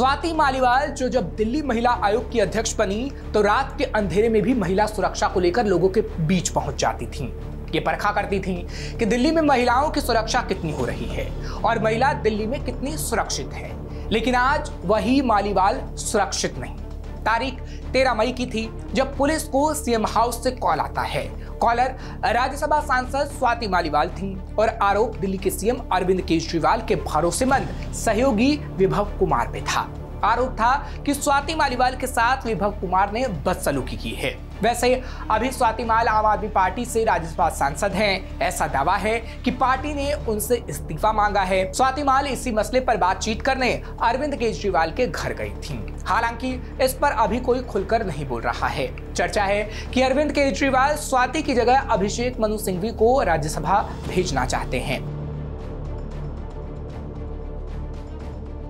स्वाति मालीवाल जो जब दिल्ली महिला आयोग की अध्यक्ष बनी तो रात के अंधेरे में भी महिला सुरक्षा को लेकर लोगों के बीच पहुंच जाती थीं। ये परखा करती थीं कि दिल्ली में महिलाओं की सुरक्षा कितनी हो रही है और महिला दिल्ली में कितनी सुरक्षित है। लेकिन आज वही मालीवाल सुरक्षित नहीं। तारीख 13 मई की थी जब पुलिस को सीएम हाउस से कॉल आता है। कॉलर राज्यसभा सांसद स्वाति मालीवाल थी और आरोप दिल्ली के सीएम अरविंद केजरीवाल के भरोसेमंद सहयोगी विभव कुमार पे था। आरोप था कि स्वाति मालीवाल के साथ विभव कुमार ने बदसलूकी की है। वैसे अभी स्वाति माल आम आदमी पार्टी से राज्यसभा सांसद हैं। ऐसा दावा है कि पार्टी ने उनसे इस्तीफा मांगा है। स्वाति माल इसी मसले पर बातचीत करने अरविंद केजरीवाल के घर गई थीं। हालांकि इस पर अभी कोई खुलकर नहीं बोल रहा है। चर्चा है कि अरविंद केजरीवाल स्वाति की जगह अभिषेक मनु सिंघवी को राज्यसभा भेजना चाहते हैं।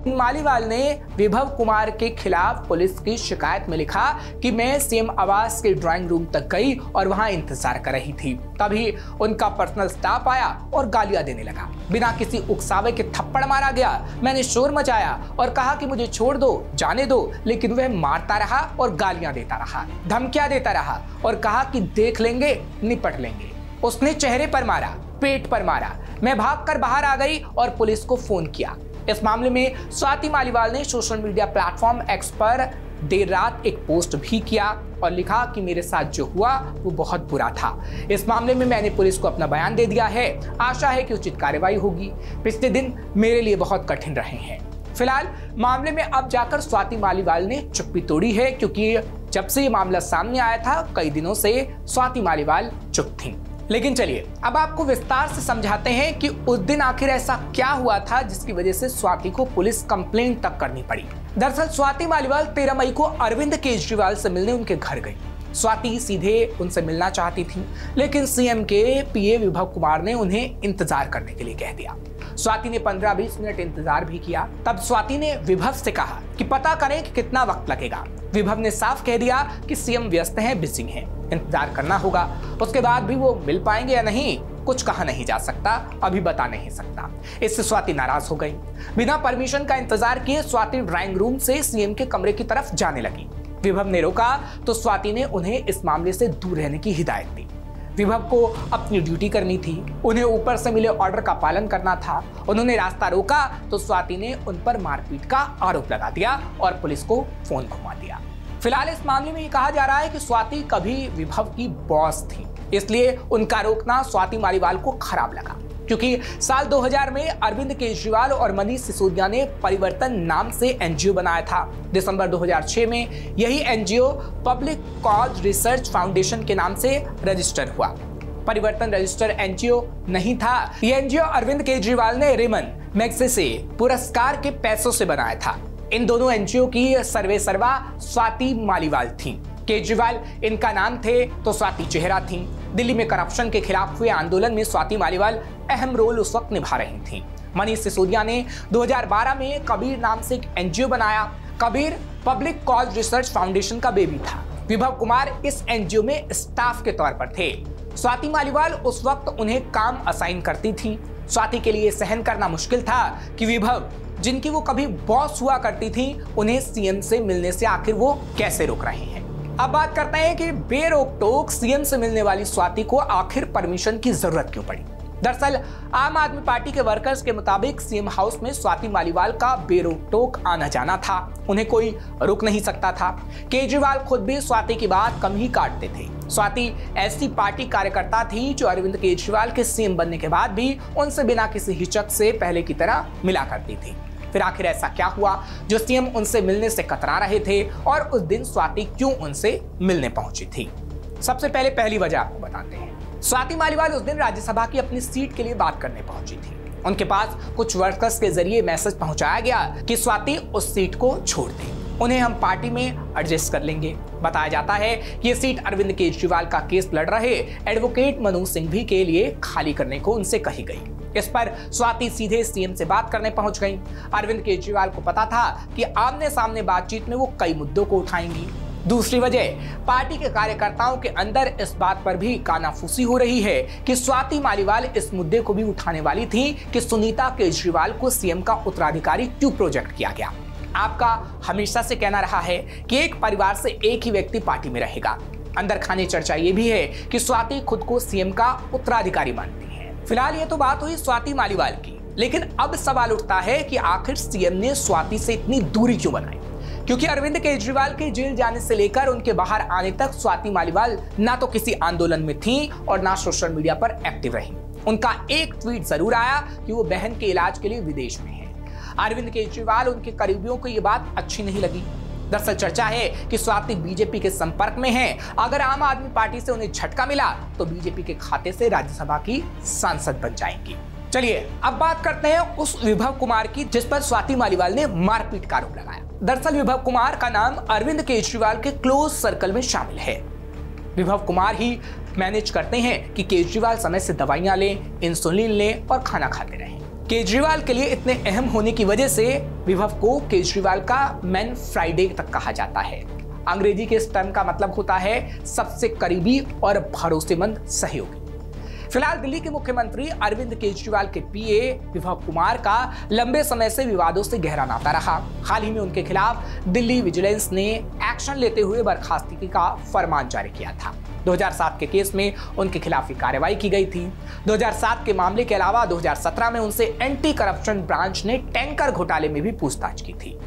मालीवाल ने विभव कुमार के खिलाफ पुलिस की शिकायत में लिखा कि मैं सीएम आवास के ड्राइंग रूम तक गई और वहां इंतजार कर रही थी। तभी उनका पर्सनल स्टाफ आया और गालियां देने लगा। बिना किसी उकसावे के थप्पड़ मारा गया। मैंने शोर मचाया और कहा कि मुझे छोड़ दो, जाने दो, लेकिन वह मारता रहा और गालियां देता रहा, धमकियां देता रहा और कहा कि देख लेंगे, निपट लेंगे। उसने चेहरे पर मारा, पेट पर मारा। मैं भागकर बाहर आ गई और पुलिस को फोन किया। इस मामले में स्वाति मालीवाल ने सोशल मीडिया प्लेटफॉर्म एक्स पर देर रात एक पोस्ट भी किया और लिखा कि मेरे साथ जो हुआ वो बहुत बुरा था। इस मामले में मैंने पुलिस को अपना बयान दे दिया है। आशा है कि उचित कार्रवाई होगी। पिछले दिन मेरे लिए बहुत कठिन रहे हैं। फिलहाल मामले में अब जाकर स्वाति मालीवाल ने चुप्पी तोड़ी है, क्योंकि जब से ये मामला सामने आया था कई दिनों से स्वाति मालीवाल चुप थी। लेकिन चलिए अब आपको विस्तार से समझाते हैं कि उस दिन आखिर ऐसा क्या हुआ था जिसकी वजह से स्वाति को पुलिस कंप्लेंट तक करनी पड़ी। दरअसल स्वाति मालीवाल 13 मई को अरविंद केजरीवाल से मिलने उनके घर गई। स्वाति सीधे उनसे मिलना चाहती थी, लेकिन सीएम के पीए विभव कुमार ने उन्हें इंतजार करने के लिए कह दिया। स्वाति ने 15-20 मिनट इंतजार भी किया। तब स्वाति ने विभव से कहा कि पता करें कि कितना वक्त लगेगा। विभव ने साफ कह दिया कि सीएम व्यस्त हैं, बिजी हैं, इंतजार करना होगा। उसके बाद भी वो मिल पाएंगे या नहीं कुछ कहा नहीं जा सकता, अभी बता नहीं सकता। इससे स्वाति नाराज हो गई। बिना परमिशन का इंतजार किए स्वाति ड्राइंग रूम से सीएम के कमरे की तरफ जाने लगी। विभव ने रोका तो स्वाति ने उन्हें इस मामले से दूर रहने की हिदायत दी। विभव को अपनी ड्यूटी करनी थी, उन्हें ऊपर से मिले ऑर्डर का पालन करना था। उन्होंने रास्ता रोका तो स्वाति ने उन पर मारपीट का आरोप लगा दिया और पुलिस को फोन घुमा दिया। फिलहाल इस मामले में ये कहा जा रहा है कि स्वाति कभी विभव की बॉस थी, इसलिए उनका रोकना स्वाति मालीवाल को खराब लगा। क्योंकि साल 2000 में अरविंद केजरीवाल और मनीष सिसोदिया ने परिवर्तन नाम से एनजीओ बनाया था। दिसंबर 2006 में यही NGO public cause research foundation के नाम से रजिस्टर हुआ। परिवर्तन रजिस्टर एनजीओ नहीं था। यह एनजीओ अरविंद केजरीवाल ने रेमन मैग्सेसे पुरस्कार के पैसों से बनाया था। इन दोनों एनजीओ की सर्वेसर्वा स्वाति मालीवाल थी। केजरीवाल इनका नाम थे तो स्वाति चेहरा थी। दिल्ली में करप्शन के खिलाफ हुए आंदोलन में स्वाति मालीवाल अहम रोल उस वक्त निभा रही थी। मनीष सिसोदिया ने 2012 में कबीर नाम से एक एनजीओ बनाया। Kabir public cause research foundation का बेबी था। विभव कुमार इस एनजीओ में स्टाफ के तौर पर थे। स्वाति मालीवाल उस वक्त उन्हें काम असाइन करती थी। स्वाति के लिए सहन करना मुश्किल था कि विभव, जिनकी वो कभी बॉस हुआ करती थी, उन्हें सीएम से मिलने से आखिर वो कैसे रोक रहे हैं। अब बात करते हैं कि बेरोक टोक सीएम से मिलने वाली स्वाति को आखिर परमिशन की जरूरत क्यों पड़ी। दरअसल आम आदमी पार्टी के वर्कर्स के मुताबिक सीएम हाउस में स्वाति मालीवाल का बेरोक टोक आना जाना था। उन्हें कोई रोक नहीं सकता था। केजरीवाल खुद भी स्वाति की बात कम ही काटते थे। स्वाति ऐसी पार्टी कार्यकर्ता थी जो अरविंद केजरीवाल के सीएम बनने के बाद भी उनसे बिना किसी हिचक से पहले की तरह मिला करती थी। फिर आखिर ऐसा क्या हुआ जो सीएम उनसे मिलने से कतरा रहे थे और उस दिन स्वाति क्यों उनसे मिलने पहुंची थी। सबसे पहले पहली वजह आपको बताते हैं। स्वाति मालीवाल उस दिन राज्यसभा की अपनी सीट के लिए बात करने पहुंची थी। उनके पास कुछ वर्कर्स के जरिए मैसेज पहुंचाया गया कि स्वाति उस सीट को छोड़ दे, उन्हें हम पार्टी में एडजस्ट कर लेंगे। बताया जाता है कि ये सीट अरविंद केजरीवाल का केस लड़ रहे एडवोकेट मनु सिंघवी के लिए खाली करने को उनसे कही गई। इस पर स्वाति सीधे सीएम से बात करने पहुंच गई। अरविंद केजरीवाल को पता था कि आमने सामने बातचीत में वो कई मुद्दों को उठाएंगी। दूसरी वजह, पार्टी के कार्यकर्ताओं के अंदर इस बात पर भी कानाफूसी हो रही है कि स्वाति मालीवाल इस मुद्दे को भी उठाने वाली थी कि सुनीता केजरीवाल को सीएम का उत्तराधिकारी क्यों प्रोजेक्ट किया गया। आपका हमेशा से कहना रहा है कि एक परिवार से एक ही व्यक्ति पार्टी में रहेगा। अंदर खाने चर्चा ये भी है कि स्वाति खुद को सीएम का उत्तराधिकारी मानती है। फिलहाल ये तो बात हुई स्वाति मालीवाल की, लेकिन अब सवाल उठता है कि आखिर सीएम ने स्वाति से इतनी दूरी क्यों बनाई? क्योंकि अरविंद केजरीवाल के जेल जाने से लेकर उनके बाहर आने तक स्वाति मालीवाल ना तो किसी आंदोलन में थी और ना सोशल मीडिया पर एक्टिव रही। उनका एक ट्वीट जरूर आया कि वो बहन के इलाज के लिए विदेश में है। अरविंद केजरीवाल उनके करीबियों को ये बात अच्छी नहीं लगी। दरअसल चर्चा है कि स्वाति बीजेपी के संपर्क में है। अगर आम आदमी पार्टी से उन्हें झटका मिला तो बीजेपी के खाते से राज्यसभा की सांसद बन जाएंगी। चलिए अब बात करते हैं उस विभव कुमार की जिस पर स्वाति मालीवाल ने मारपीट का आरोप लगाया। दरअसल विभव कुमार का नाम अरविंद केजरीवाल के क्लोज सर्कल में शामिल है। विभव कुमार ही मैनेज करते हैं कि केजरीवाल समय से दवाइयां लें, इंसुलिन लें और खाना खाते रहें। केजरीवाल के लिए इतने अहम होने की वजह से विभव को केजरीवाल का मैन फ्राइडे तक कहा जाता है। अंग्रेजी के इस टर्म का मतलब होता है सबसे करीबी और भरोसेमंद सहयोगी। फिलहाल दिल्ली के मुख्यमंत्री अरविंद केजरीवाल के पीए विभव कुमार का लंबे समय से विवादों से गहरा नाता रहा। हाल ही में उनके खिलाफ दिल्ली विजिलेंस ने एक्शन लेते हुए बर्खास्तगी का फरमान जारी किया था। 2007 के केस में उनके खिलाफ कार्रवाई की गई थी। 2007 के मामले के अलावा 2017 में उनसे एंटी करप्शन ब्रांच ने टैंकर घोटाले में भी पूछताछ की थी।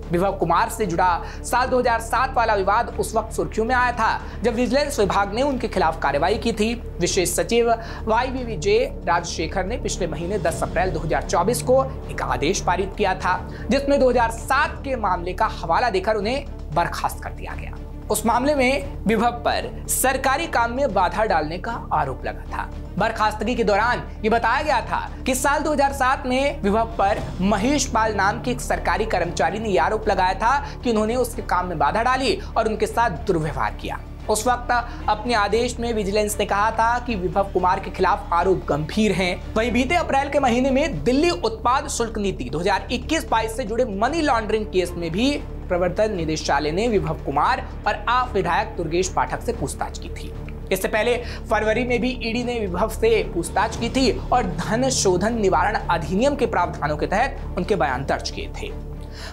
विभव कुमार से जुड़ा साल 2007 वाला विवाद उस वक्त सुर्खियों में आया था जब विजिलेंस विभाग ने उनके खिलाफ कार्रवाई की थी। विशेष सचिव YVVJ राजशेखर ने पिछले महीने 10 अप्रैल 2024 को एक आदेश पारित किया था जिसमें 2007 के मामले का हवाला देकर उन्हें बर्खास्त कर दिया गया। उस मामले में विभव पर सरकारी काम में बाधा डालने का आरोप लगा था। बर्खास्तगी के दौरान ये बताया गया था कि साल 2007 में विभव पर महेश पाल नाम के एक सरकारी कर्मचारी ने यह आरोप लगाया था कि उन्होंने उसके काम में बाधा डाली और उनके साथ दुर्व्यवहार किया। उस वक्त अपने आदेश में विजिलेंस ने कहा था कि विभव कुमार के खिलाफ आरोप गंभीर हैं। वहीं बीते अप्रैल के महीने में दिल्ली उत्पाद शुल्क नीति 2021-22 से जुड़े मनी लॉन्ड्रिंग केस में भी प्रवर्तन निदेशालय ने विभव कुमार और आप विधायक दुर्गेश पाठक से पूछताछ की थी। इससे पहले फरवरी में भी ईडी ने विभव से पूछताछ की थी और धन शोधन निवारण अधिनियम के प्रावधानों के तहत उनके बयान दर्ज किए थे।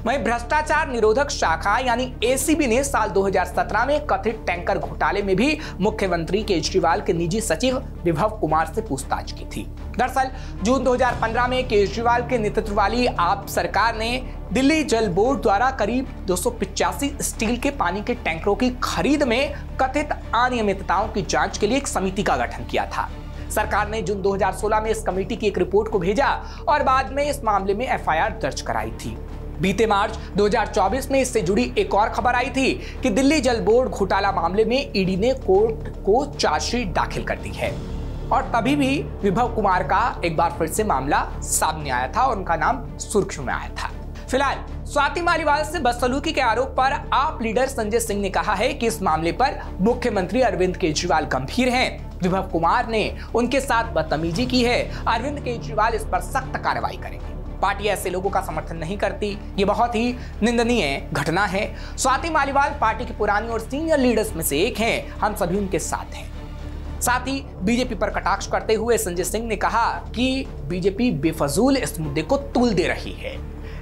वहीं भ्रष्टाचार निरोधक शाखा यानी ACB ने साल 2017 में कथित टैंकर घोटाले में भी मुख्यमंत्री केजरीवाल के निजी सचिव विभव कुमार से पूछताछ की थी। दरअसल जून 2015 में केजरीवाल के नेतृत्व वाली आप सरकार ने दिल्ली जल बोर्ड द्वारा करीब 285 स्टील के पानी के टैंकरों की खरीद में कथित अनियमितताओं की जांच के लिए एक समिति का गठन किया था। सरकार ने जून 2016 में इस कमेटी की एक रिपोर्ट को भेजा और बाद में इस मामले में FIR दर्ज कराई थी। बीते मार्च 2024 में इससे जुड़ी एक और खबर आई थी कि दिल्ली जल बोर्ड घोटाला मामले में ईडी ने कोर्ट को चार्जशीट दाखिल कर दी है और तभी भी विभव कुमार का एक बार फिर से मामला सामने आया था और उनका नाम सुर्खियों में आया था। फिलहाल स्वाति मालीवाल से बदसलूकी के आरोप पर आप लीडर संजय सिंह ने कहा है कि इस मामले पर मुख्यमंत्री अरविंद केजरीवाल गंभीर हैं। विभव कुमार ने उनके साथ बदतमीजी की है। अरविंद केजरीवाल इस पर सख्त कार्रवाई करेंगे। पार्टी ऐसे लोगों का समर्थन नहीं करती। ये बहुत ही निंदनीय घटना है। स्वाति मालीवाल पार्टी की पुरानी और सीनियर लीडर्स में से एक हैं। हम सभी उनके साथ हैं। साथ ही बीजेपी पर कटाक्ष करते हुए संजय सिंह ने कहा कि बीजेपी बेफजूल इस मुद्दे को तूल दे रही है,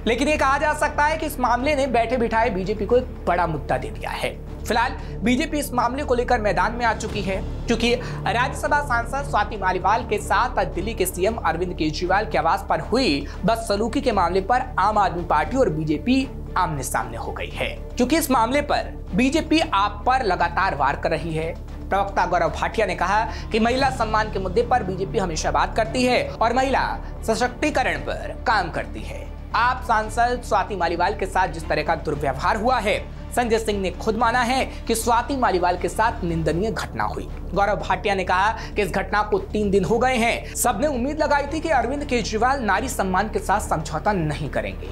लेकिन ये कहा जा सकता है कि इस मामले ने बैठे बिठाए बीजेपी को एक बड़ा मुद्दा दे दिया है। फिलहाल बीजेपी इस मामले को लेकर मैदान में आ चुकी है क्योंकि राज्यसभा सांसद स्वाति मालीवाल के साथ दिल्ली के सीएम अरविंद केजरीवाल के आवास पर हुई बदसलूकी के मामले पर आम आदमी पार्टी और बीजेपी आमने सामने हो गई है। क्योंकि इस मामले पर बीजेपी आप पर लगातार वार कर रही है। प्रवक्ता गौरव भाटिया ने कहा कि महिला सम्मान के मुद्दे पर बीजेपी हमेशा बात करती है और महिला सशक्तिकरण पर काम करती है। आप सांसद स्वाति मालीवाल के साथ जिस तरह का दुर्व्यवहार हुआ है, संजय सिंह ने खुद माना है कि स्वाति मालीवाल के साथ निंदनीय घटना हुई। गौरव भाटिया ने कहा कि इस घटना को 3 दिन हो गए हैं। सबने उम्मीद लगाई थी कि अरविंद केजरीवाल नारी सम्मान के साथ समझौता नहीं करेंगे,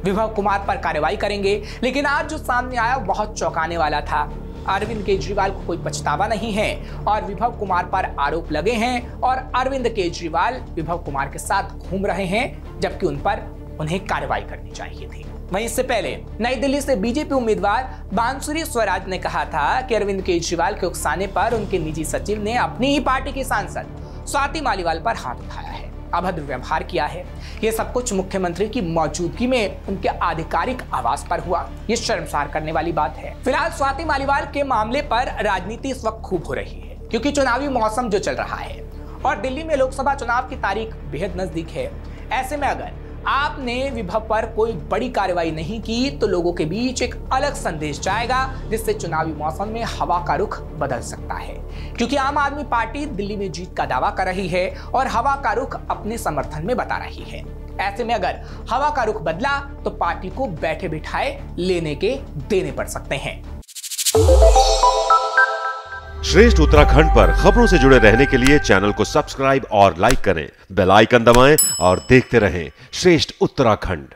विभव कुमार पर कार्रवाई करेंगे, लेकिन आज जो सामने आया बहुत चौंकाने वाला था। अरविंद केजरीवाल को कोई पछतावा नहीं है और विभव कुमार पर आरोप लगे हैं और अरविंद केजरीवाल विभव कुमार के साथ घूम रहे हैं, जबकि उन पर उन्हें कार्रवाई करनी चाहिए थी। वहीं इससे पहले नई दिल्ली से बीजेपी उम्मीदवार बांसुरी स्वराज ने कहा था कि अरविंद केजरीवाल के उकसाने पर उनके निजी सचिव ने अपनी ही पार्टी की सांसद स्वाति मालीवाल पर हाथ उठाया है। अभद्र व्यवहार किया है। ये सब कुछ मुख्यमंत्री की मौजूदगी में उनके आधिकारिक आवास पर हुआ। ये शर्मसार करने वाली बात है। फिलहाल स्वाति मालीवाल के मामले पर राजनीति इस वक्त खूब हो रही है, क्योंकि चुनावी मौसम जो चल रहा है और दिल्ली में लोकसभा चुनाव की तारीख बेहद नजदीक है। ऐसे में अगर आपने विभव पर कोई बड़ी कार्रवाई नहीं की तो लोगों के बीच एक अलग संदेश जाएगा, जिससे चुनावी मौसम में हवा का रुख बदल सकता है। क्योंकि आम आदमी पार्टी दिल्ली में जीत का दावा कर रही है और हवा का रुख अपने समर्थन में बता रही है। ऐसे में अगर हवा का रुख बदला तो पार्टी को बैठे बिठाए लेने के देने पड़ सकते हैं। श्रेष्ठ उत्तराखंड पर खबरों से जुड़े रहने के लिए चैनल को सब्सक्राइब और लाइक करें, बेल आइकन दबाएं और देखते रहें श्रेष्ठ उत्तराखंड।